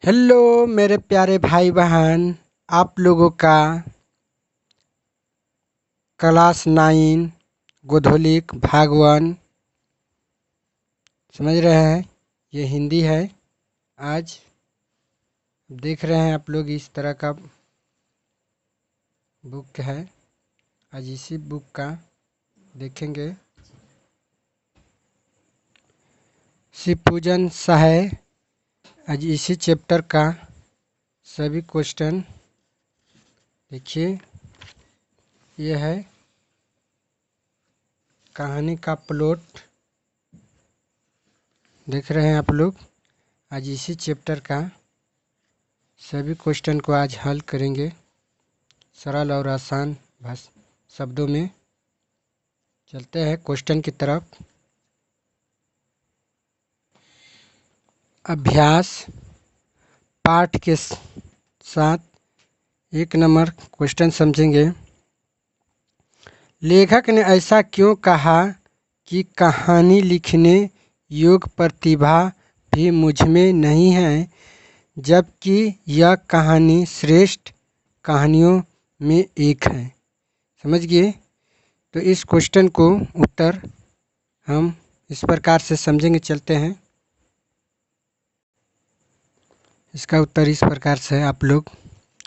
Hello मेरे प्यारे भाई बहन, आप लोगों का क्लास 9 गोधोलिक भाग 1 समझ रहे हैं। ये हिंदी है। आज देख रहे हैं आप लोग इस तरह का बुक है। आज इसी बुक का देखेंगे। शिव पूजन सहाय। आज इसी चैप्टर का सभी क्वेश्चन देखिए। ये है कहानी का प्लॉट, देख रहे हैं आप लोग। आज इसी चैप्टर का सभी क्वेश्चन को आज हल करेंगे सरल और आसान शब्दों में। चलते हैं क्वेश्चन की तरफ। अभ्यास पाठ के साथ 1 नंबर क्वेश्चन समझेंगे। लेखक ने ऐसा क्यों कहा कि कहानी लिखने योग्य प्रतिभा भी मुझ में नहीं है, जबकि यह कहानी श्रेष्ठ कहानियों में एक है। समझ गए? तो इस क्वेश्चन को उत्तर हम इस प्रकार से समझेंगे। चलते हैं। इसका उत्तर इस प्रकार से आप लोग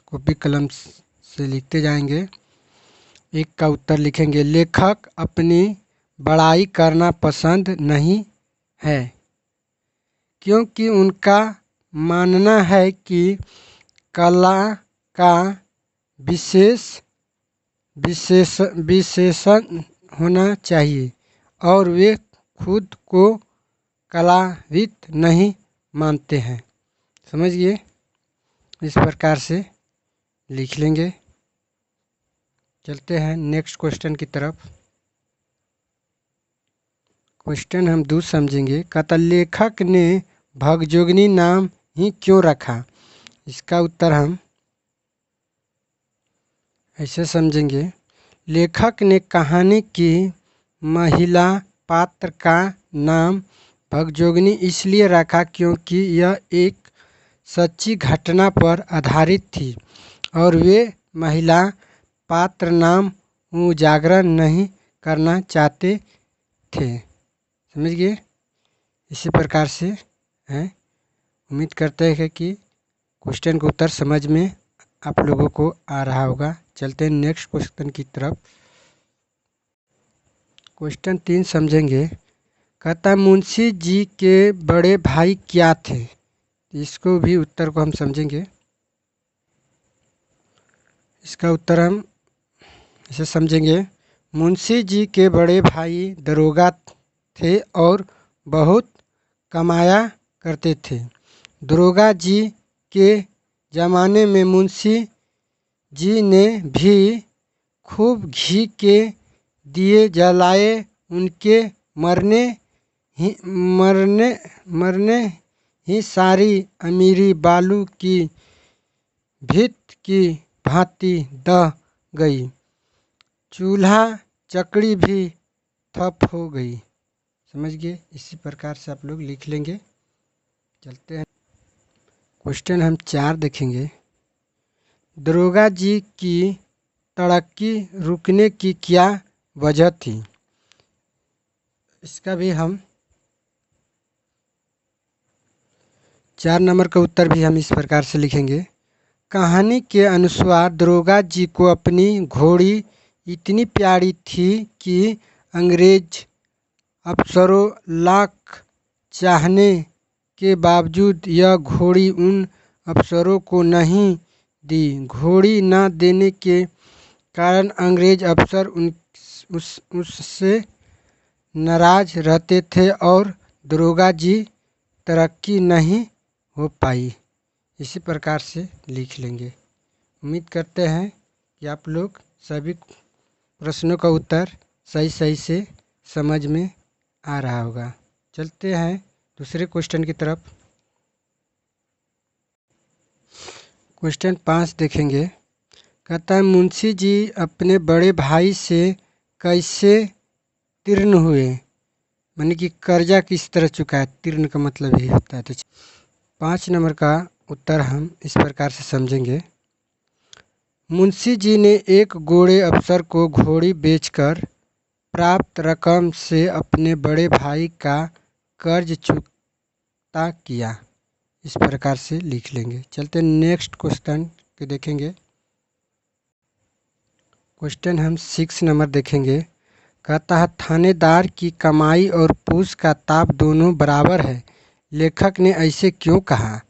कॉपी कलम से लिखते जाएंगे। 1 का उत्तर लिखेंगे। लेखक अपनी बड़ाई करना पसंद नहीं है, क्योंकि उनका मानना है कि कला का विशेषण होना चाहिए और वे खुद को कलाविद नहीं मानते हैं। समझ गए? इस प्रकार से लिख लेंगे। चलते हैं नेक्स्ट क्वेश्चन की तरफ। क्वेश्चन हम दूसरा समझेंगे। कहता लेखक ने भगजोगिनी नाम ही क्यों रखा? इसका उत्तर हम ऐसे समझेंगे। लेखक ने कहानी की महिला पात्र का नाम भगजोगिनी इसलिए रखा क्योंकि यह एक सच्ची घटना पर आधारित थी और वे महिला पात्र नाम उजागर नहीं करना चाहते थे। समझ गए? इसी प्रकार से है। उम्मीद करते हैं कि क्वेश्चन का उत्तर समझ में आप लोगों को आ रहा होगा। चलते हैं नेक्स्ट क्वेश्चन की तरफ। क्वेश्चन 3 समझेंगे। कहता मुंशी जी के बड़े भाई क्या थे? इसको भी उत्तर को हम समझेंगे। इसका उत्तर हम इसे समझेंगे। मुंशी जी के बड़े भाई दरोगा थे और बहुत कमाया करते थे। दरोगा जी के ज़माने में मुंशी जी ने भी खूब घी के दिए जलाए। उनके मरने ही सारी अमीरी बालू की भीत की भांति दह गई। चूल्हा चकड़ी भी ठप हो गई। समझ गए? इसी प्रकार से आप लोग लिख लेंगे। चलते हैं क्वेश्चन हम 4 देखेंगे। दरोगा जी की तरक्की रुकने की क्या वजह थी? इसका भी हम 4 नंबर का उत्तर भी हम इस प्रकार से लिखेंगे। कहानी के अनुसार दरोगा जी को अपनी घोड़ी इतनी प्यारी थी कि अंग्रेज अफसरों लाख चाहने के बावजूद यह घोड़ी उन अफसरों को नहीं दी। घोड़ी न देने के कारण अंग्रेज अफसर उससे नाराज रहते थे और दरोगा जी तरक्की नहीं हो पाई। इसी प्रकार से लिख लेंगे। उम्मीद करते हैं कि आप लोग सभी प्रश्नों का उत्तर सही से समझ में आ रहा होगा। चलते हैं दूसरे क्वेश्चन की तरफ। क्वेश्चन 5 देखेंगे। कहता है मुंशी जी अपने बड़े भाई से कैसे तीर्ण हुए? माने कि कर्जा किस तरह चुकाया? तीर्ण का मतलब यही होता है। तो 5 नंबर का उत्तर हम इस प्रकार से समझेंगे। मुंशी जी ने एक गोरे अफसर को घोड़ी बेचकर प्राप्त रकम से अपने बड़े भाई का कर्ज चुकता किया। इस प्रकार से लिख लेंगे। चलते नेक्स्ट क्वेश्चन के देखेंगे। क्वेश्चन हम 6 नंबर देखेंगे। कहता है थानेदार की कमाई और पूंछ का ताप दोनों बराबर है, लेखक ने ऐसे क्यों कहा?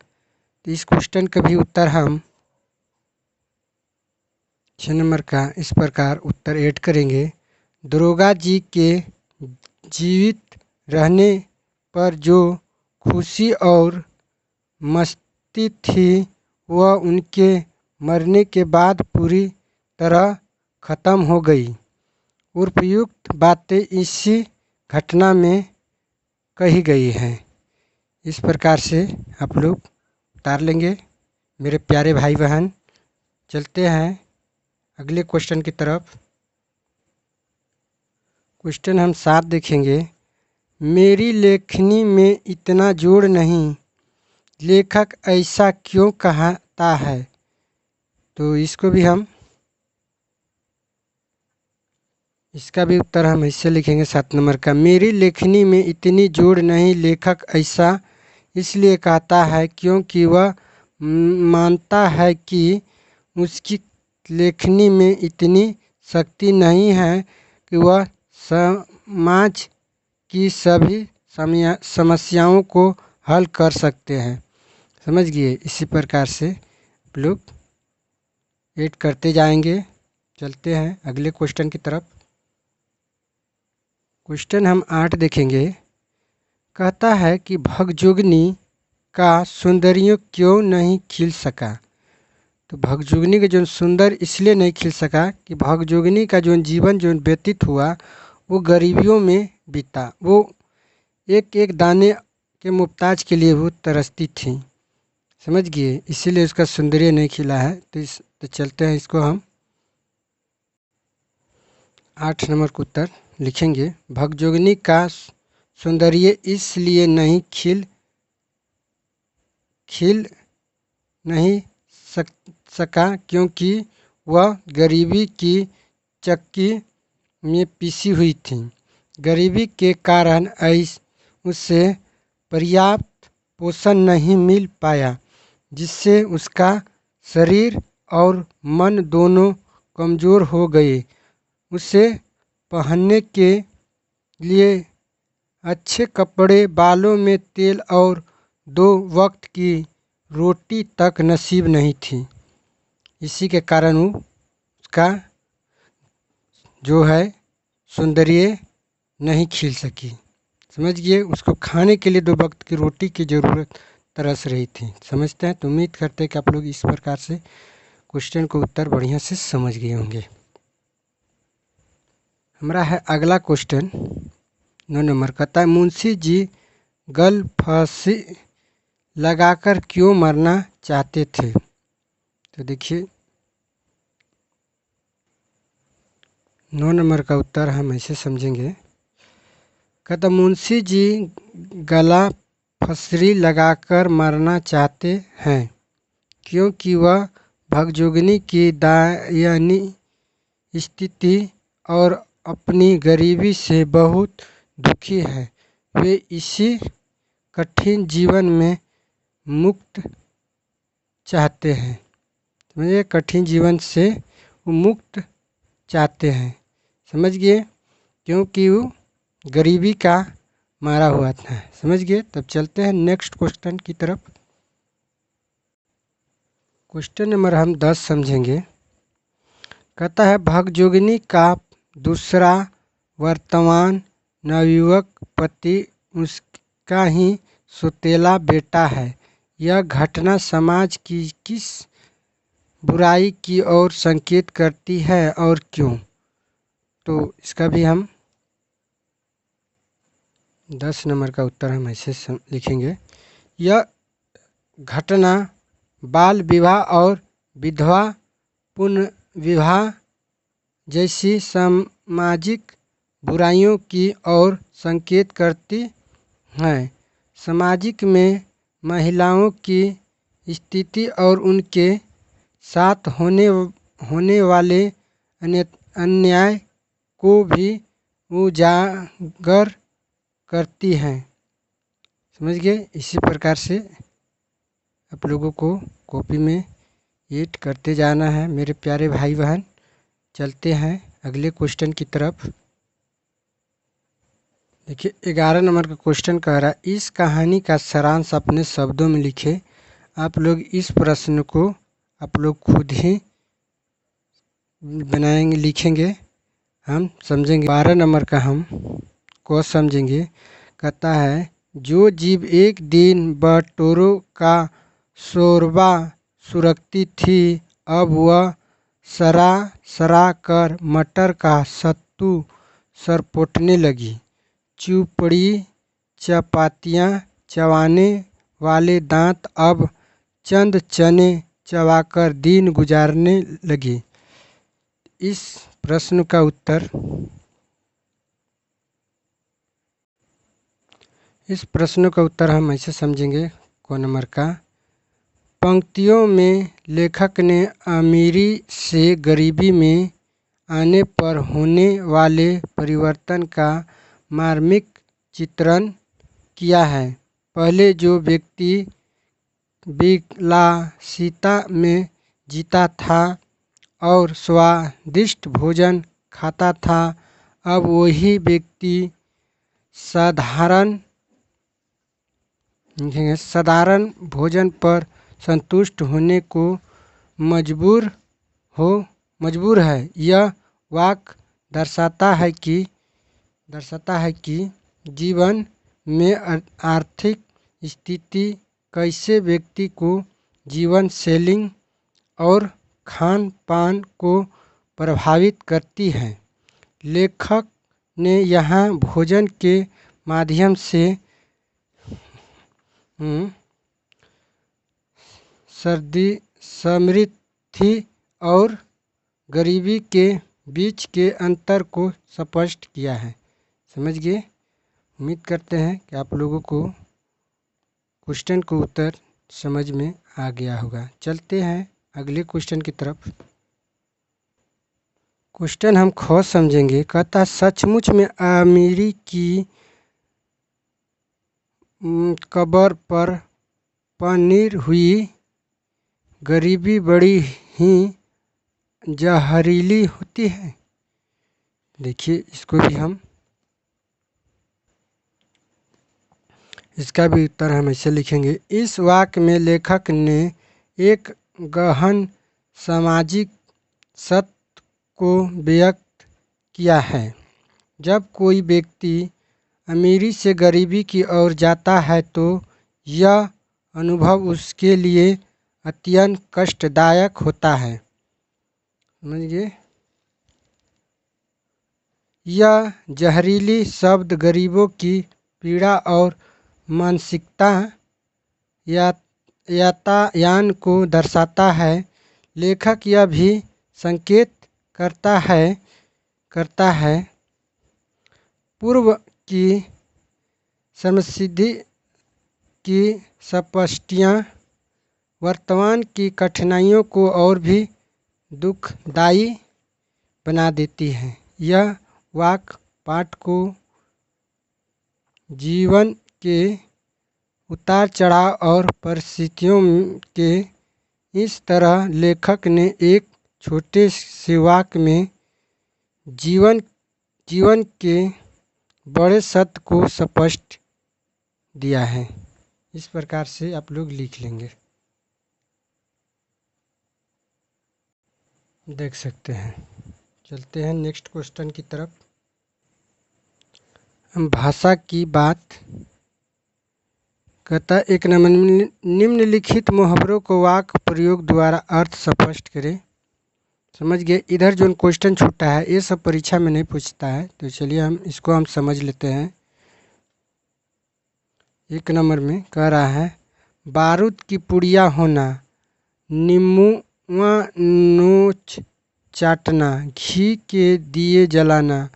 तो इस क्वेश्चन का भी उत्तर हम 6 नंबर का इस प्रकार उत्तर ऐड करेंगे। दरोगा जी के जीवित रहने पर जो खुशी और मस्ती थी वह उनके मरने के बाद पूरी तरह ख़त्म हो गई। उपयुक्त बातें इसी घटना में कही गई हैं। इस प्रकार से आप लोग उतार लेंगे मेरे प्यारे भाई बहन। चलते हैं अगले क्वेश्चन की तरफ। क्वेश्चन हम 7 देखेंगे। मेरी लेखनी में इतना जोड़ नहीं, लेखक ऐसा क्यों कहता है? तो इसको भी हम इसका भी उत्तर हम ऐसे लिखेंगे 7 नंबर का। मेरी लेखनी में इतनी जोड़ नहीं, लेखक ऐसा इसलिए कहता है क्योंकि वह मानता है कि उसकी लेखनी में इतनी शक्ति नहीं है कि वह समाज की सभी समस्याओं को हल कर सकते हैं। समझ गए? इसी प्रकार से लोग ऐड करते जाएंगे। चलते हैं अगले क्वेश्चन की तरफ। क्वेश्चन हम 8 देखेंगे। कहता है कि भगजोगनी का सौंदर्य क्यों नहीं खिल सका? तो भगजोगनी का जो सुंदर इसलिए नहीं खिल सका कि भगजोगनी का जो जीवन जो व्यतीत हुआ वो गरीबियों में बीता। वो एक एक दाने के मुफ्ताज के लिए वो तरसती थी। समझ गए? इसीलिए उसका सौंदर्य नहीं खिला है। तो चलते हैं इसको हम 8 नंबर का उत्तर लिखेंगे। भगजोगनी का सौंदर्य इसलिए नहीं खिल नहीं सका क्योंकि वह गरीबी की चक्की में पिसी हुई थी। गरीबी के कारण उसे पर्याप्त पोषण नहीं मिल पाया, जिससे उसका शरीर और मन दोनों कमज़ोर हो गए। उसे पहनने के लिए अच्छे कपड़े, बालों में तेल और 2 वक्त की रोटी तक नसीब नहीं थी। इसी के कारण उसका जो है सौंदर्य नहीं खिल सकी। समझ गए? उसको खाने के लिए 2 वक्त की रोटी की ज़रूरत तरस रही थी। समझते हैं? तो उम्मीद करते हैं कि आप लोग इस प्रकार से क्वेश्चन को उत्तर बढ़िया से समझ गए होंगे। हमारा है अगला क्वेश्चन 9 नंबर। कहता है मुंशी जी गल फांसी लगाकर क्यों मरना चाहते थे? तो देखिए 9 नंबर का उत्तर हम ऐसे समझेंगे। कहता मुंशी जी गला फंसरी लगाकर मरना चाहते हैं क्योंकि वह भगजोगनी की दयनीय स्थिति और अपनी गरीबी से बहुत दुखी है। वे इसी कठिन जीवन में मुक्त चाहते हैं। समझिए? कठिन जीवन से वो मुक्त चाहते हैं। समझ गए? क्योंकि वो गरीबी का मारा हुआ था। समझ गए? तब चलते हैं नेक्स्ट क्वेश्चन की तरफ। क्वेश्चन नंबर हम 10 समझेंगे। कहता है भगजोगिनी का दूसरा वर्तमान नवयुवक पति उसका ही सौतेला बेटा है। यह घटना समाज की किस बुराई की ओर संकेत करती है और क्यों? तो इसका भी हम 10 नंबर का उत्तर हम ऐसे लिखेंगे। यह घटना बाल विवाह और विधवा पुनर्विवाह जैसी सामाजिक बुराइयों की ओर संकेत करती है। सामाजिक में महिलाओं की स्थिति और उनके साथ होने वाले अन्याय को भी उजागर करती हैं। समझ गए? इसी प्रकार से आप लोगों को कॉपी में ऐड करते जाना है मेरे प्यारे भाई बहन। चलते हैं अगले क्वेश्चन की तरफ। देखिए 11 नंबर का क्वेश्चन कह रहा है, इस कहानी का सारांश अपने शब्दों में लिखे। आप लोग इस प्रश्न को आप लोग खुद ही बनाएंगे, लिखेंगे, हम समझेंगे। 12 नंबर का हम को समझेंगे। कहता है, जो जीव एक दिन बटोरों का शोरबा सुरखती थी, अब वह सरा सरा कर मटर का सत्तू सरपोटने लगी। चुपड़ी चपातियाँ चबाने वाले दांत अब चंद चने चबाकर दिन गुजारने लगी। इस प्रश्न का उत्तर हम ऐसे समझेंगे। क नंबर का, पंक्तियों में लेखक ने अमीरी से गरीबी में आने पर होने वाले परिवर्तन का मार्मिक चित्रण किया है। पहले जो व्यक्ति विलासिता में जीता था और स्वादिष्ट भोजन खाता था, अब वही व्यक्ति साधारण भोजन पर संतुष्ट होने को मजबूर है। यह वाक्य दर्शाता है कि जीवन में आर्थिक स्थिति कैसे व्यक्ति को जीवन शैली और खान पान को प्रभावित करती है। लेखक ने यहाँ भोजन के माध्यम से समृद्धि और गरीबी के बीच के अंतर को स्पष्ट किया है। समझ गए? उम्मीद करते हैं कि आप लोगों को क्वेश्चन को उत्तर समझ में आ गया होगा। चलते हैं अगले क्वेश्चन की तरफ। क्वेश्चन हम ख समझेंगे। कहता, सचमुच में अमीरी की कब्र पर पनीर हुई गरीबी बड़ी ही जहरीली होती है। देखिए इसका भी उत्तर हम ऐसे लिखेंगे। इस वाक्य में लेखक ने एक गहन सामाजिक सत्य को व्यक्त किया है। जब कोई व्यक्ति अमीरी से गरीबी की ओर जाता है तो यह अनुभव उसके लिए अत्यंत कष्टदायक होता है। समझिए, यह जहरीली शब्द गरीबों की पीड़ा और मानसिकता यातायान को दर्शाता है। लेखक यह भी संकेत करता है पूर्व की समृद्धि की स्पष्टियाँ वर्तमान की कठिनाइयों को और भी दुखदायी बना देती हैं। यह वाक्य पाठ को जीवन के उतार चढ़ाव और परिस्थितियों के इस तरह लेखक ने एक छोटे से वाक्य में जीवन के बड़े सत्य को स्पष्ट दिया है। इस प्रकार से आप लोग लिख लेंगे, देख सकते हैं। चलते हैं नेक्स्ट क्वेश्चन की तरफ। हम भाषा की बात कहता, एक नंबर निम्नलिखित मुहावरों को वाक्य प्रयोग द्वारा अर्थ स्पष्ट करें। समझ गए? इधर जो क्वेश्चन छूटा है ये सब परीक्षा में नहीं पूछता है, तो चलिए हम समझ लेते हैं। एक नंबर में कह रहा है, बारूद की पुड़िया होना, नींबुआ नोच चाटना, घी के दिए जलाना,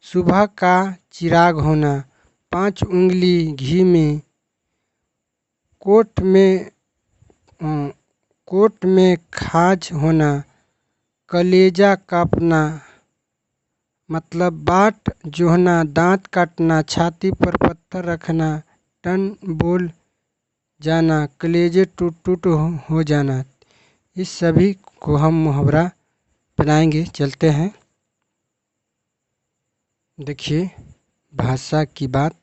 सुबह का चिराग होना, 5 उंगली घी में, कोट में कोट में खाज होना, कलेजा कांपना मतलब बाट जोहना, दांत काटना, छाती पर पत्थर रखना, टन बोल जाना, कलेजे टूट टूट हो जाना। इस सभी को हम मुहावरा बनाएंगे। चलते हैं। देखिए भाषा की बात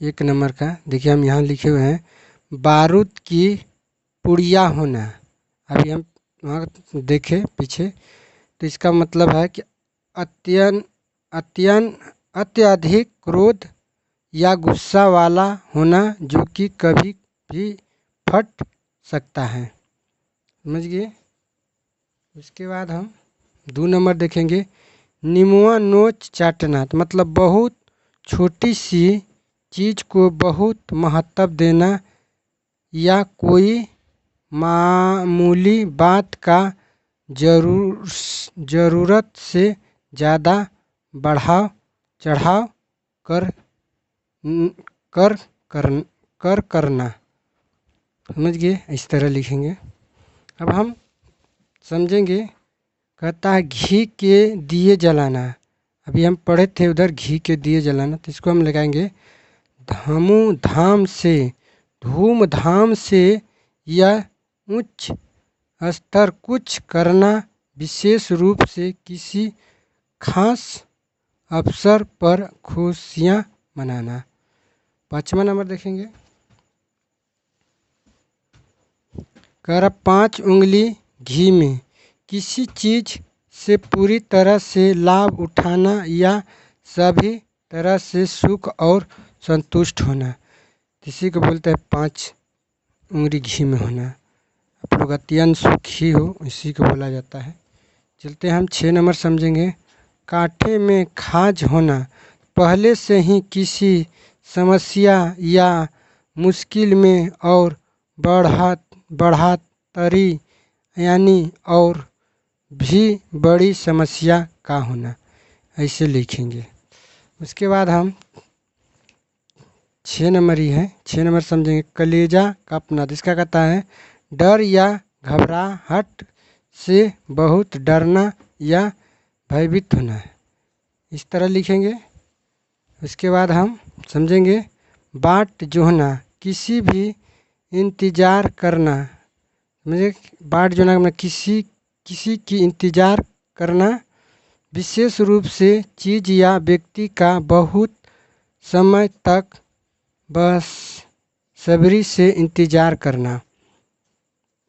1 नंबर का देखिए हम यहाँ लिखे हुए हैं, बारूद की पुड़िया होना। अभी हम वहाँ देखें पीछे तो इसका मतलब है कि अत्यधिक क्रोध या गुस्सा वाला होना जो कि कभी भी फट सकता है। समझ गए। उसके बाद हम 2 नंबर देखेंगे, निमुआ नोच चाटना मतलब बहुत छोटी सी चीज़ को बहुत महत्व देना या कोई मामूली बात का ज़रूरत से ज़्यादा बढ़ाव चढ़ाव करना। समझ गए। इस तरह लिखेंगे। अब हम समझेंगे। कहता है घी के दिए जलाना। अभी हम पढ़े थे उधर घी के दिए जलाना, तो इसको हम लगाएंगे धूमधाम से या उच्च स्तर कुछ करना, विशेष रूप से किसी खास अवसर पर खुशियाँ मनाना। 5वां नंबर देखेंगे। कर 5 उंगली घी में किसी चीज़ से पूरी तरह से लाभ उठाना या सभी तरह से सुख और संतुष्ट होना। इसी को बोलते हैं 5 उंगली घी में होना। आप लोग अत्यंत सुखी हो, इसी को बोला जाता है। चलते हम 6 नंबर समझेंगे। कांटे में खाज होना, पहले से ही किसी समस्या या मुश्किल में और बढ़ातरी यानी और भी बड़ी समस्या का होना, ऐसे लिखेंगे। उसके बाद हम 6 नंबर ही है, 6 नंबर समझेंगे। कलेजा कांपना, जिसका कहता है डर या घबराहट से बहुत डरना या भयभीत होना है। इस तरह लिखेंगे। उसके बाद हम समझेंगे बाट जोहना, किसी भी इंतज़ार करना। मुझे बाट जोहना में किसी की इंतज़ार करना, विशेष रूप से चीज़ या व्यक्ति का बहुत समय तक बस सब्री से इंतज़ार करना।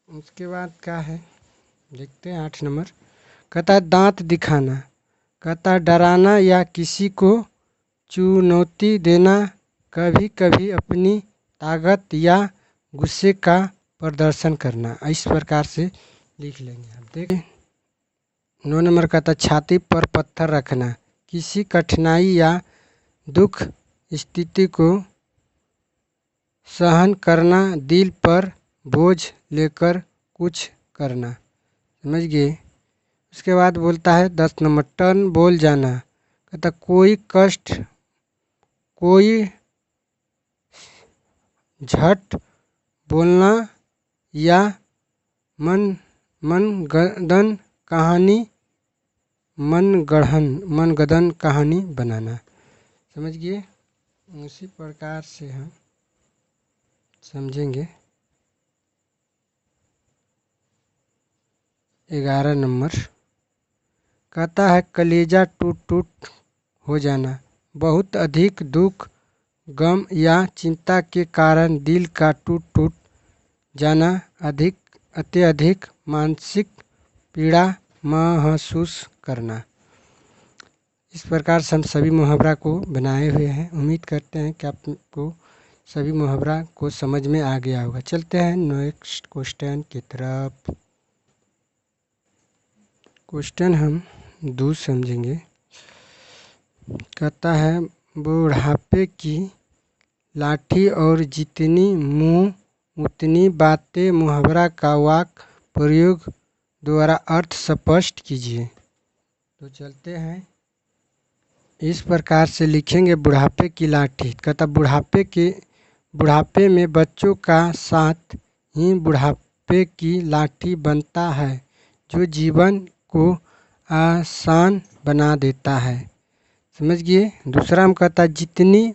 उसके बाद क्या है देखते हैं। 8 नंबर कहता है दांत दिखाना, कहता है डराना या किसी को चुनौती देना, कभी कभी अपनी ताकत या गुस्से का प्रदर्शन करना। इस प्रकार से लिख लेंगे। आप देखें 9 नंबर कहता है छाती पर पत्थर रखना, किसी कठिनाई या दुख स्थिति को सहन करना, दिल पर बोझ लेकर कुछ करना। समझ गए। उसके बाद बोलता है 10 नंबर टर्न बोल जाना, कहता कोई कष्ट कोई झट बोलना या मनगढ़ंत कहानी बनाना। समझ गए। उसी प्रकार से हम समझेंगे। 11 नंबर कहता है कलेजा टूट टूट हो जाना, बहुत अधिक दुख गम या चिंता के कारण दिल का टूट टूट जाना, अत्यधिक मानसिक पीड़ा महसूस करना। इस प्रकार से हम सभी मुहावरा को बनाए हुए हैं। उम्मीद करते हैं कि आपको सभी मुहावरा को समझ में आ गया होगा। चलते हैं नेक्स्ट क्वेश्चन की तरफ। क्वेश्चन हम 2 समझेंगे। कहता है बुढ़ापे की लाठी और जितनी मुँह उतनी बातें, मुहावरा का वाक्य प्रयोग द्वारा अर्थ स्पष्ट कीजिए। तो चलते हैं। इस प्रकार से लिखेंगे बुढ़ापे की लाठी। कहता बुढ़ापे में बच्चों का साथ ही रुपए की लाठी बनता है जो जीवन को आसान बना देता है। समझ गए। दूसरा हम कहता है जितनी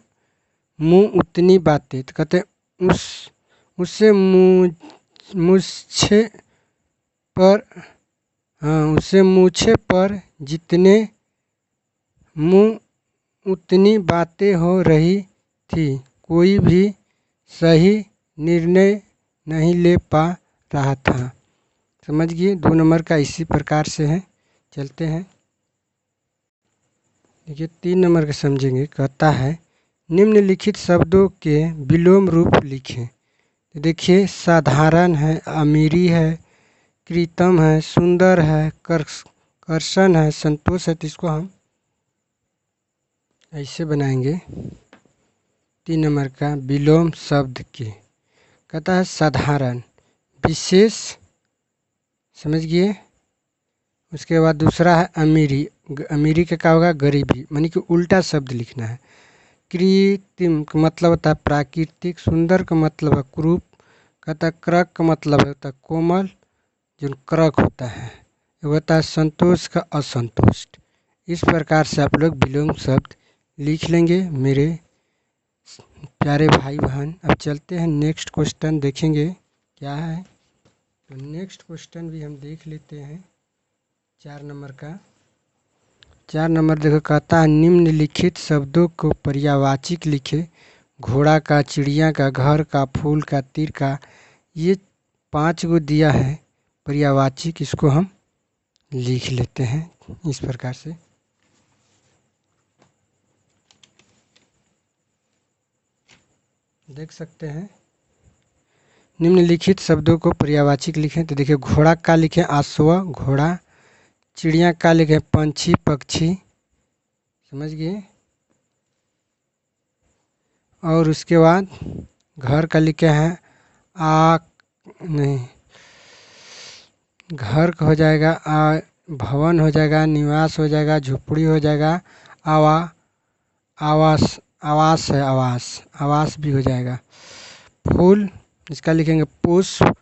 मुँह उतनी बातें। तो कहते हैं उससे मूछे पर उससे मूछे पर जितने मुँह उतनी बातें हो रही थी, कोई भी सही निर्णय नहीं ले पा रहा था। समझ गए। 2 नंबर का इसी प्रकार से है। चलते हैं, देखिए 3 नंबर का समझेंगे। कहता है निम्नलिखित शब्दों के विलोम रूप लिखें। तो देखिए साधारण है, अमीरी है, कृतम है, सुंदर है, कर्षण है, संतोष है। तो इसको हम ऐसे बनाएंगे 3 नंबर का विलोम शब्द के। कहता है साधारण, विशेष। समझ गए। उसके बाद दूसरा है अमीरी। अमीरी का क्या होगा? गरीबी, मानी कि उल्टा शब्द लिखना है। कृत्रिम का मतलब होता है प्राकृतिक। सुंदर का मतलब है कुरूप। कहता है क्रक का मतलब होता है कोमल, जो क्रक होता है। ये होता है संतोष का असंतुष्ट। इस प्रकार से आप लोग विलोम शब्द लिख लेंगे मेरे प्यारे भाई बहन। अब चलते हैं नेक्स्ट क्वेश्चन देखेंगे क्या है। तो नेक्स्ट क्वेश्चन भी हम देख लेते हैं 4 नंबर का। 4 नंबर देखो, कहता है निम्नलिखित शब्दों को पर्यायवाची लिखे। घोड़ा का, चिड़िया का, घर का, फूल का, तीर का। ये 5 गो दिया है पर्यायवाची। इसको हम लिख लेते हैं इस प्रकार से। देख सकते हैं निम्नलिखित शब्दों को पर्यायवाची लिखें। तो देखिए घोड़ा का लिखें अश्व, घोड़ा। चिड़िया का लिखें पंछी, पक्षी। समझ गए। और उसके बाद घर का लिखे हैं नहीं, घर हो जाएगा भवन हो जाएगा, निवास हो जाएगा, झोपड़ी हो जाएगा, आवास है, आवास भी हो जाएगा। फूल इसका लिखेंगे पुष्प,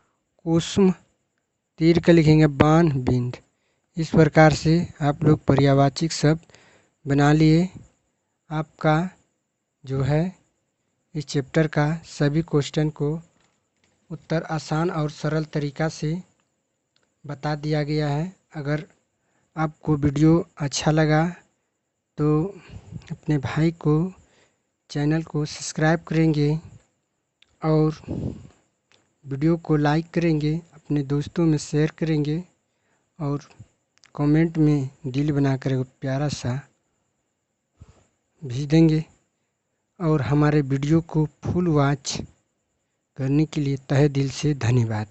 कुसुम। तीर का लिखेंगे बाण, बिंद। इस प्रकार से आप लोग पर्यायवाची शब्द बना लिए। आपका जो है इस चैप्टर का सभी क्वेश्चन को उत्तर आसान और सरल तरीका से बता दिया गया है। अगर आपको वीडियो अच्छा लगा तो अपने भाई को चैनल को सब्सक्राइब करेंगे और वीडियो को लाइक करेंगे, अपने दोस्तों में शेयर करेंगे और कमेंट में दिल बनाकर एक प्यारा सा भेज देंगे। और हमारे वीडियो को फुल वॉच करने के लिए तहे दिल से धन्यवाद।